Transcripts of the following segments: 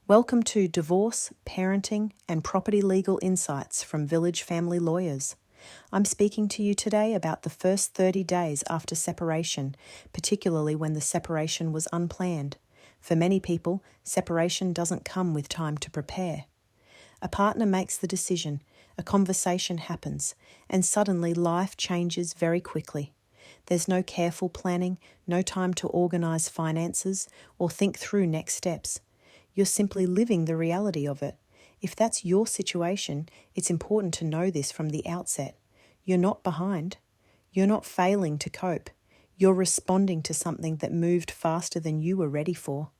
Welcome to Divorce, Parenting and Property Legal Insights from Village Family Lawyers. I'm speaking to you today about the first 30 days after separation, particularly when the separation was unplanned. For many people, separation doesn't come with time to prepare. A partner makes the decision, a conversation happens, and suddenly life changes very quickly. There's no careful planning, no time to organise finances or think through next steps. You're simply living the reality of it. If that's your situation, it's important to know this from the outset. You're not behind. You're not failing to cope. You're responding to something that moved faster than you were ready for.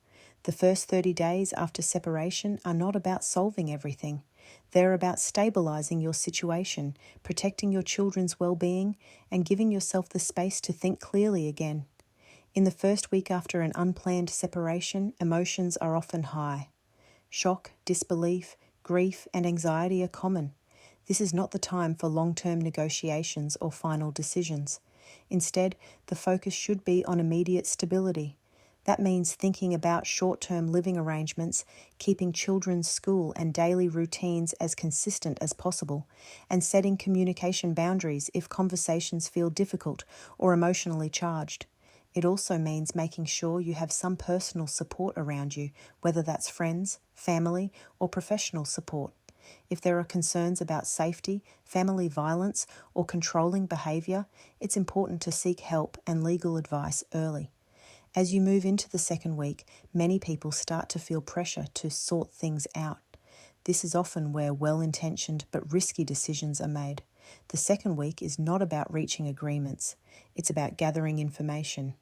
The first 30 days after separation are not about solving everything. They're about stabilizing your situation, protecting your children's well-being, and giving yourself the space to think clearly again. In the first week after an unplanned separation, emotions are often high. Shock, disbelief, grief, and anxiety are common. This is not the time for long-term negotiations or final decisions. Instead, the focus should be on immediate stability. That means thinking about short-term living arrangements, keeping children's school and daily routines as consistent as possible, and setting communication boundaries if conversations feel difficult or emotionally charged. It also means making sure you have some personal support around you, whether that's friends, family, or professional support. If there are concerns about safety, family violence, or controlling behaviour, it's important to seek help and legal advice early. As you move into the second week, many people start to feel pressure to sort things out. This is often where well-intentioned but risky decisions are made. The second week is not about reaching agreements. It's about gathering information.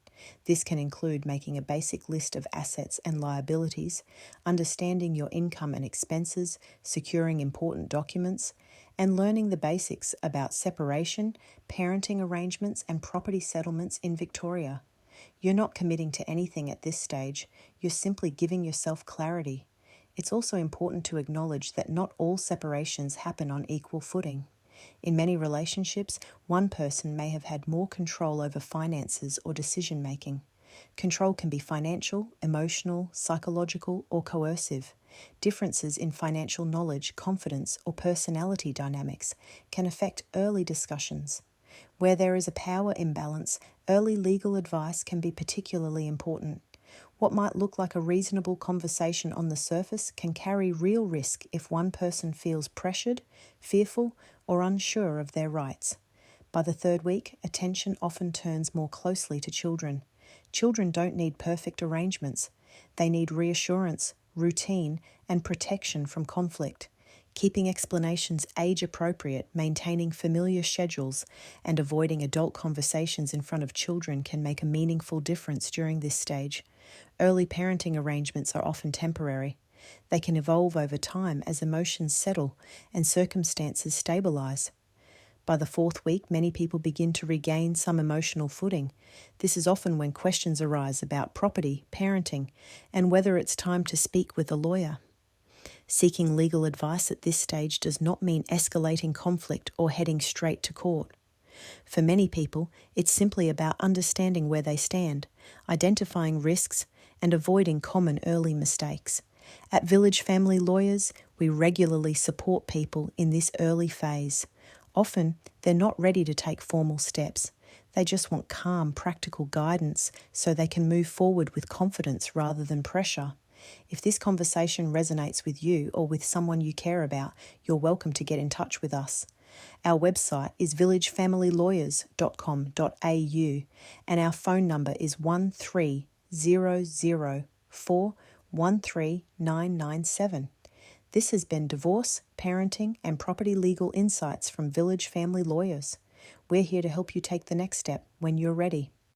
This can include making a basic list of assets and liabilities, understanding your income and expenses, securing important documents, and learning the basics about separation, parenting arrangements, and property settlements in Victoria. You're not committing to anything at this stage. You're simply giving yourself clarity. It's also important to acknowledge that not all separations happen on equal footing. In many relationships, one person may have had more control over finances or decision-making. Control can be financial, emotional, psychological, or coercive. Differences in financial knowledge, confidence, or personality dynamics can affect early discussions. Where there is a power imbalance, early legal advice can be particularly important. What might look like a reasonable conversation on the surface can carry real risk if one person feels pressured, fearful, or unsure of their rights. By the third week, attention often turns more closely to children. Children don't need perfect arrangements. They need reassurance, routine, and protection from conflict. Keeping explanations age-appropriate, maintaining familiar schedules, and avoiding adult conversations in front of children can make a meaningful difference during this stage. Early parenting arrangements are often temporary. They can evolve over time as emotions settle and circumstances stabilize. By the fourth week, many people begin to regain some emotional footing. This is often when questions arise about property, parenting, and whether it's time to speak with a lawyer. Seeking legal advice at this stage does not mean escalating conflict or heading straight to court. For many people, it's simply about understanding where they stand, identifying risks, and avoiding common early mistakes. At Village Family Lawyers, we regularly support people in this early phase. Often, they're not ready to take formal steps. They just want calm, practical guidance so they can move forward with confidence rather than pressure. If this conversation resonates with you or with someone you care about, you're welcome to get in touch with us. Our website is villagefamilylawyers.com.au and our phone number is 1300413997. This has been Divorce, Parenting and Property Legal Insights from Village Family Lawyers. We're here to help you take the next step when you're ready.